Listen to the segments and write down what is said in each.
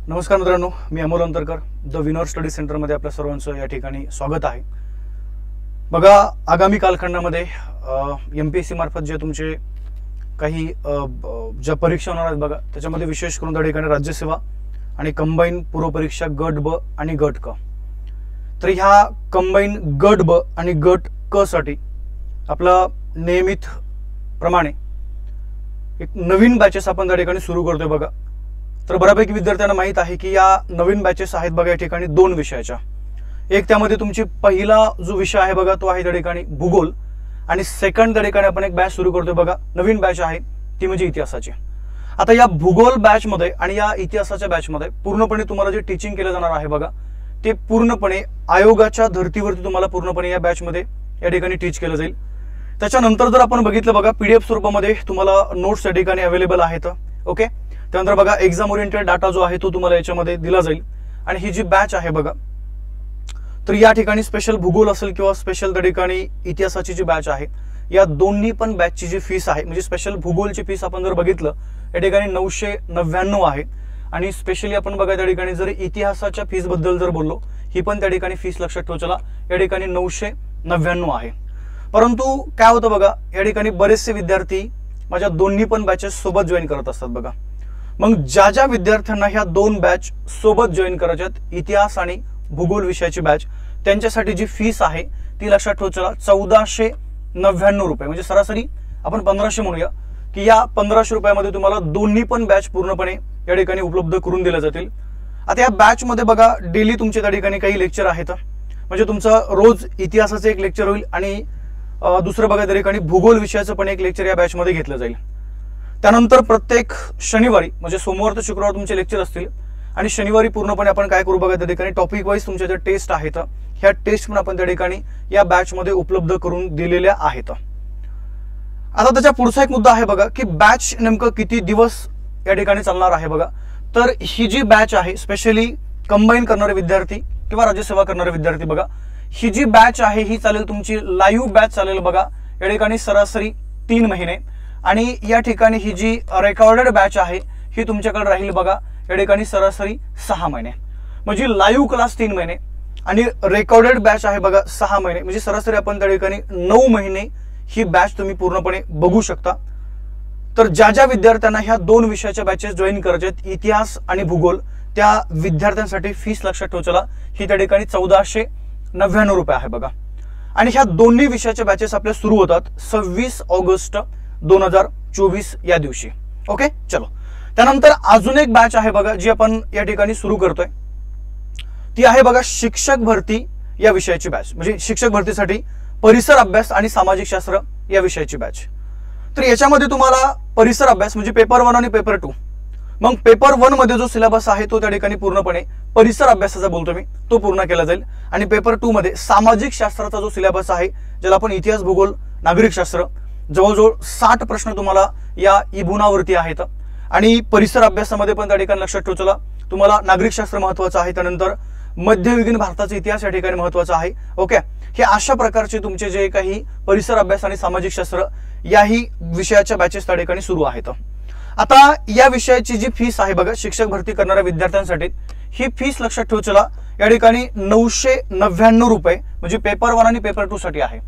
नमस्कार मित्रांनो, मी Amol Antarkar the winner study सेंटरमध्ये आपल्या सर्वांचं या ठिकाणी स्वागत आहे। बघा, आगामी कालखंडामध्ये MPSC मार्फत जे तुमचे काही ज्या परीक्षा होणार आहेत बघा, त्याच्यामध्ये विशेष करून त्या ठिकाणी राज्यसेवा आणि कंबाईन पूर्व परीक्षा गट ब आणि गट क। तर ह्या कंबाईन गट ब आणि गट क साठी आपला नियमित प्रमाणे एक नवीन बॅचेस आपण त्या ठिकाणी सुरू करतोय बघा। तर बऱ्यापैकी विद्यार्थ्यांना माहित आहे की या नवीन बॅचेस आहेत बघा या ठिकाणी दोन विषयाच्या। एक त्यामध्ये तुमची पहिला जो विषय आहे बघा तो आहे त्या ठिकाणी भूगोल, आणि सेकंड त्या ठिकाणी आपण एक बॅच सुरू करतोय बघा, नवीन बॅच आहे ती म्हणजे इतिहासाची। आता या भूगोल बॅच मध्ये आणि या इतिहासाच्या बॅच मध्ये पूर्णपणे तुम्हाला जे टीचिंग केलं जाणार आहे बघा, ते पूर्णपणे आयोगाच्या धर्तीवरती तुम्हाला पूर्णपणे या बॅच मध्ये या ठिकाणी टीच केलं जाईल। त्याच्यानंतर जर आपण बघितलं बघा, PDF स्वरूपामध्ये तुम्हाला नोट्स या ठिकाणी अवेलेबल आहेत। ओके, त्यानंतर बघा एक्झाम ओरिएंटेड डाटा जो आहे तो तुम्हाला याच्यामध्ये दिला जाईल। आणि ही जी बॅच आहे बघा, तर या ठिकाणी स्पेशल भूगोल असेल किंवा स्पेशल त्या ठिकाणी इतिहासाची जी बॅच आहे, या दोन्ही पण बॅचची जी फीस आहे, म्हणजे स्पेशल भूगोलची फीस आपण जर बघितलं या ठिकाणी 999 आहे, आणि स्पेशली आपण बघा त्या ठिकाणी जर इतिहासाच्या फीस बद्दल जर बोललो, ही पण त्या ठिकाणी फीस लक्षात ठेवा, चला या ठिकाणी 999 आहे। परंतु काय होतं बघा, या ठिकाणी बरेचसे विद्यार्थी माझ्या दोन्ही पण बॅचेस सोबत जॉईन करत असतात बघा। मग ज्या विद्यार्थ्यांना ह्या दोन बॅच सोबत जॉईन करायच्यात, इतिहास आणि भूगोल विषयाची बॅच, त्यांच्यासाठी जी फीस आहे ती लक्षात ठेवा, चला 1499 रुपये, म्हणजे सरासरी आपण 1500 म्हणूया की या 1500 रुपयामध्ये तुम्हाला दोन्ही पण बॅच पूर्णपणे या ठिकाणी उपलब्ध करून दिल्या जातील। आता या बॅच मध्ये बघा डेली तुमचे त्या ठिकाणी काही लेक्चर आहेत, म्हणजे तुमचं रोज इतिहासाचं एक लेक्चर होईल आणि दुसरं बघा त्या ठिकाणी भूगोल विषयाचं पण एक लेक्चर या बॅच मध्ये घेतलं जाईल। त्यानंतर प्रत्येक शनिवारी म्हणजे सोमवार ते शुक्रवार तुमचे लेक्चर असतील, आणि शनिवारी पूर्णपणे आपण काय करू बघा, त्या ठिकाणी टॉपिक वाईज तुमच्या ज्या टेस्ट आहेत ह्या टेस्ट पण आपण त्या ठिकाणी या बॅच मध्ये उपलब्ध करून दिलेल्या आहेत। आता त्याच्या पुढचा एक मुद्दा आहे बघा की बॅच नेमकं किती दिवस या ठिकाणी चालणार आहे बघा। तर ही जी बॅच आहे स्पेशली कंबाईन करणारे विद्यार्थी किंवा राज्यसेवा करणारे विद्यार्थी बघा, ही जी बॅच आहे ही चालेल तुमची लाईव्ह बॅच चालेल बघा या ठिकाणी सरासरी 3 महिने, आणि या ठिकाणी ही जी रेकॉर्डेड बॅच आहे ही तुमच्याकडे राहील बघा या ठिकाणी सरासरी 6 महिने। म्हणजे लाईव्ह क्लास 3 महिने आणि रेकॉर्डेड बॅच आहे बघा 6 महिने, म्हणजे सरासरी आपण त्या ठिकाणी 9 महिने ही बॅच तुम्ही पूर्णपणे बघू शकता। तर ज्या विद्यार्थ्यांना ह्या दोन विषयाच्या बॅचेस जॉईन करायचे आहेत, इतिहास आणि भूगोल, त्या विद्यार्थ्यांसाठी फीस लक्षात ठेवा, चला ही त्या ठिकाणी 1499 रुपये आहे बघा। आणि ह्या दोन्ही विषयाच्या बॅचेस आपल्या सुरू होतात 26 ऑगस्ट 2024 या दिवशी। ओके, चलो त्यानंतर अजून एक बॅच आहे बघा जी आपण या ठिकाणी सुरू करतोय, ती आहे बघा शिक्षक भरती या विषयाची बॅच, म्हणजे शिक्षक भरतीसाठी परिसर अभ्यास आणि सामाजिक शास्त्र या विषयाची बॅच। तर याच्यामध्ये तुम्हाला परिसर अभ्यास म्हणजे पेपर 1 आणि पेपर 2, मग पेपर 1 मध्ये जो सिलेबस आहे तो त्या ठिकाणी पूर्णपणे परिसर अभ्यासाचा बोलतो मी, तो पूर्ण केला जाईल। आणि पेपर 2 मध्ये सामाजिक शास्त्राचा जो सिलेबस आहे, ज्याला आपण इतिहास भूगोल नागरिक शास्त्र, जवळजवळ 60 प्रश्न तुम्हाला या इबुनावरती आहेत। आणि परिसर अभ्यासामध्ये पण त्या ठिकाणी लक्षात ठेवा, चला तुम्हाला नागरिक शास्त्र महत्वाचं आहे, त्यानंतर मध्ययुगीन भारताचा इतिहास या ठिकाणी महत्वाचा आहे। ओके, हे अशा प्रकारचे तुमचे जे काही परिसर अभ्यास आणि सामाजिक शास्त्र याही विषयाच्या बॅचेस त्या ठिकाणी सुरू आहेत। आता या विषयाची जी फीस आहे बघा शिक्षक भरती करणाऱ्या विद्यार्थ्यांसाठी, ही फीस लक्षात ठेवा, चला या ठिकाणी 999 रुपये म्हणजे पेपर 1 आणि पेपर 2 साठी आहे।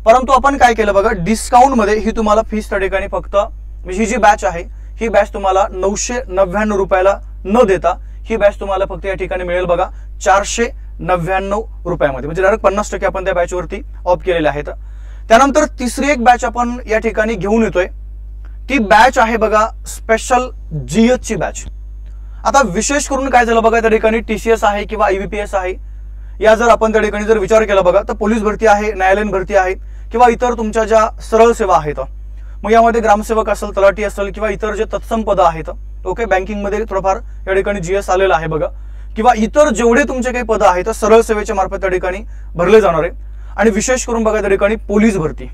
परंतु आपण काय केलं बघा, डिस्काउंट मध्ये ही तुम्हाला फीस त्या ठिकाणी फक्त म्हणजे ही जी बॅच आहे ही बॅच तुम्हाला 999 रुपयाला न देता ही बॅच तुम्हाला फक्त या ठिकाणी मिळेल बघा 499 रुपयामध्ये, म्हणजे डायरेक्ट 50% आपण त्या बॅच वरती ऑफ केलेले आहेत। त्यानंतर तिसरी एक बॅच आपण या ठिकाणी घेऊन येतोय, ती बॅच आहे बघा स्पेशल GS ची बॅच। आता विशेष करून काय झालं बघा, त्या ठिकाणी TCS आहे किंवा IBPS आहे, या जर आपण त्या ठिकाणी जर विचार केला बघा, तर पोलीस भरती आहे, न्यायालयीन भरती आहे, किंवा इतर तुमच्या ज्या सरळ सेवा आहेत, मग यामध्ये ग्रामसेवक असेल, तलाठी असेल, किंवा इतर जे तत्सम पद आहेत, ओके, बँकिंग मध्ये थोडंफार या ठिकाणी GS आलेलं आहे बघा, किंवा इतर जेवढे तुमचे काही पद आहेत सरळ सेवेच्या मार्फत त्या ठिकाणी भरले जाणार आहे। आणि विशेष करून बघा त्या ठिकाणी पोलीस भरती,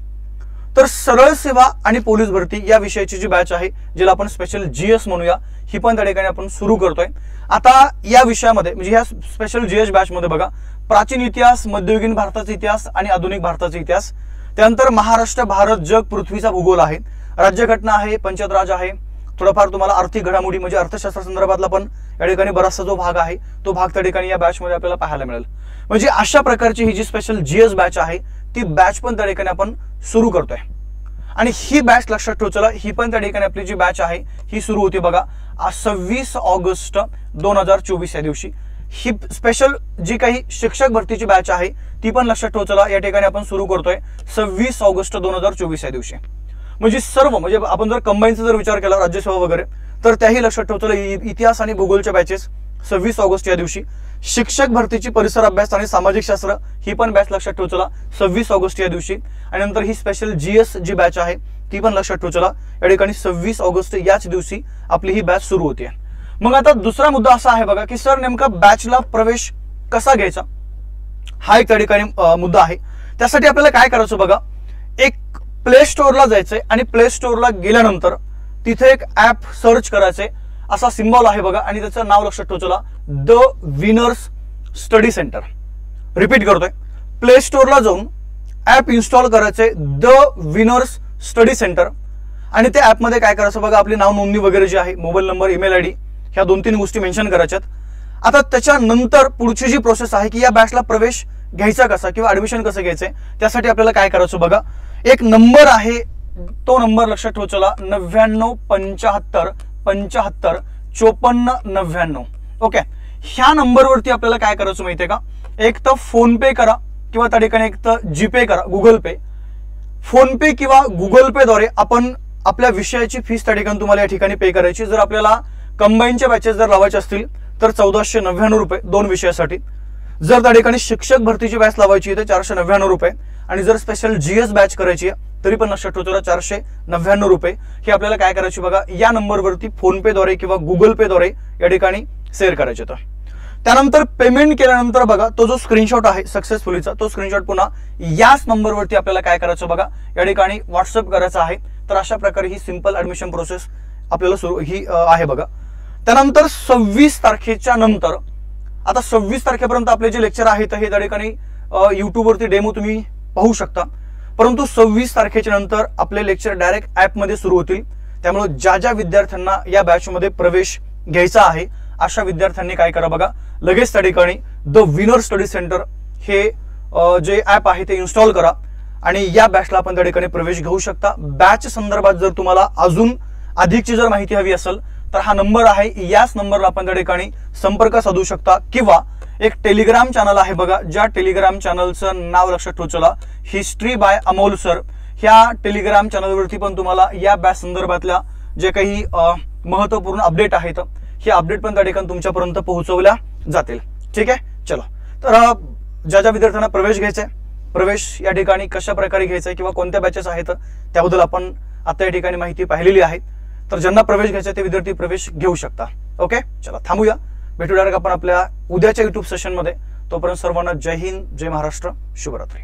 तर सरळ सेवा आणि पोलीस भरती या विषयाची जी बॅच आहे, ज्याला आपण स्पेशल GS म्हणूया, ही पण त्या ठिकाणी आपण सुरू करतोय। आता या विषयामध्ये म्हणजे ह्या स्पेशल GS बॅच मध्ये बघा प्राचीन इतिहास, मध्ययुगीन भारताचा इतिहास आणि आधुनिक भारताचा इतिहास, त्यानंतर महाराष्ट्र, भारत, जग, पृथ्वीचा भूगोल आहे, राज्यघटना आहे, पंचायत राज आहे, थोडाफार तुम्हाला आर्थिक घडामोडी म्हणजे अर्थशास्त्र संदर्भातला पण या ठिकाणी बराचसा जो भाग आहे तो भाग त्या ठिकाणी या बॅच मध्ये आपल्याला पाहायला मिळेल। म्हणजे अशा प्रकारची ही जी स्पेशल जीएस बॅच आहे ती बॅच पण त्या ठिकाणी आपण सुरू करतोय। आणि ही बॅच लक्षात ठेवा, चला ही पण त्या ठिकाणी आपली जी बॅच आहे ही सुरू होती बघा 26 ऑगस्ट 2024 या दिवशी। ही स्पेशल जी काही शिक्षक भरतीची बॅच आहे ती पण लक्षात ठेवा, चला या ठिकाणी आपण सुरू करतोय 26 ऑगस्ट 2024 या दिवशी। म्हणजे सर्व म्हणजे आपण जर कंबाईनचा जर विचार केला राज्यसेवा वगैरे तर त्याही लक्षात ठेवा, चला इतिहास आणि भूगोलच्या बॅचेस 26 ऑगस्ट या दिवशी। शिक्षक भरतीची परिसर अभ्यास आणि सामाजिक शास्त्र ही पण बॅच लक्षात ठेवा, चला 26 ऑगस्ट या दिवशी। आणि नंतर ही स्पेशल जीएस जी बॅच आहे ती पण लक्षात ठेवा, चला या ठिकाणी 26 ऑगस्ट याच दिवशी आपली ही बॅच सुरू होते। मग आता दुसरा मुद्दा असा आहे बघा की सर नेमका बॅचला प्रवेश कसा घ्यायचा, हा एक त्या ठिकाणी मुद्दा आहे। त्यासाठी आपल्याला काय करायचं बघा, एक प्ले स्टोअरला जायचंय आणि प्ले स्टोअरला गेल्यानंतर तिथे एक ऍप सर्च करायचंय, असा सिम्बॉल आहे बघा आणि त्याचं नाव लक्षात ठेवा, चला the winners study centre. Repeat करतोय, प्ले स्टोअरला जाऊन ऍप इन्स्टॉल करायचंय द विनर्स स्टडी सेंटर आणि त्या ऍप मध्ये काय करायचं बघा, आपली नाव नोंदणी वगैरे जी आहे, मोबाईल नंबर, ईमेल आयडी, ह्या 2-3 गोष्टी मेन्शन करायच्यात। आता त्याच्यानंतर पुढची जी प्रोसेस आहे की या बॅचला प्रवेश घ्यायचा कसा किंवा ऍडमिशन कसं घ्यायचंय, त्यासाठी आपल्याला काय करायचं बघा, एक नंबर आहे तो नंबर लक्षात ठेवा, चला 9975 75 54 99। ओके, ह्या नंबरवरती आपल्याला काय करायचं माहितीये का, एक तर फोन पे करा किंवा त्या ठिकाणी एक तर जीपे करा, गुगल पे। फोन पे किंवा गुगल पे द्वारे आपण आपल्या विषयाची फीस त्या ठिकाणी तुम्हाला या ठिकाणी पे करायची। जर आपल्याला कंबाईनच्या बॅचेस जर लावायचे असतील तर 1499 रुपये 2 विषयासाठी। जर त्या ठिकाणी शिक्षक भरतीची बॅच लावायची तर 499 रुपये आणि जर स्पेशल जीएस बॅच करायची तरी पण लक्षात ठेवा 499 रुपये। हे आपल्याला काय करायची बघा, या नंबरवरती फोन पे द्वारे किंवा गुगल पे द्वारे या ठिकाणी शेअर करायचे। तर त्यानंतर पेमेंट केल्यानंतर बघा तो जो स्क्रीनशॉट आहे सक्सेसफुलीचा, तो स्क्रीनशॉट पुन्हा याच नंबरवरती आपल्याला काय करायचं बघा, या ठिकाणी व्हॉट्सअप करायचा आहे। तर अशा प्रकारे ही सिंपल ऍडमिशन प्रोसेस आपल्याला सुरू ही आहे बघा। त्यानंतर 26 तारखेच्या नंतर, आता 26 तारखेपर्यंत आपले जे लेक्चर आहेत हे त्या ठिकाणी युट्यूबवरती डेमो तुम्ही पाहू शकता, परंतु 26 तारखेच्या नंतर आपले लेक्चर डायरेक्ट ऍप मध्ये सुरू होतील। त्यामुळे ज्या विद्यार्थ्यांना या बॅच मध्ये प्रवेश घ्यायचा आहे अशा विद्यार्थ्यांनी काय करा बघा, लगेच त्या ठिकाणी द विनर स्टडी सेंटर हे जे ऍप आहे ते इन्स्टॉल करा आणि या बॅचला आपण त्या ठिकाणी प्रवेश घेऊ शकता। बॅच संदर्भात जर तुम्हाला अजून अधिकची जर माहिती हवी असेल तर हा नंबर आहे, याच नंबरला आपण त्या ठिकाणी संपर्क साधू शकता किंवा एक टेलिग्राम चॅनल आहे बघा, ज्या टेलिग्राम चॅनलचं नाव लक्षात ठेवा, चला हिस्ट्री बाय अमोल सर। ह्या टेलिग्राम चॅनलवरती पण तुम्हाला या बॅच संदर्भातल्या जे काही महत्त्वपूर्ण अपडेट आहेत हे अपडेट पण त्या ठिकाणी तुमच्यापर्यंत पोहोचवल्या जातील। ठीक आहे, चला तर ज्या विद्यार्थ्यांना प्रवेश घ्यायचा आहे, प्रवेश या ठिकाणी कशा प्रकारे घ्यायचा आहे किंवा कोणत्या बॅचेस आहेत त्याबद्दल आपण आता या ठिकाणी माहिती पाहिलेली आहे। तर ज्यांना प्रवेश घ्यायचा ते विद्यार्थी प्रवेश घेऊ शकता। ओके, चला थांबूया, भेटू डायरेक्ट आपण आपल्या उद्याच्या युट्यूब सेशन मध्ये। तोपर्यंत सर्वांना जय हिंद, जय महाराष्ट्र, शुभरात्री।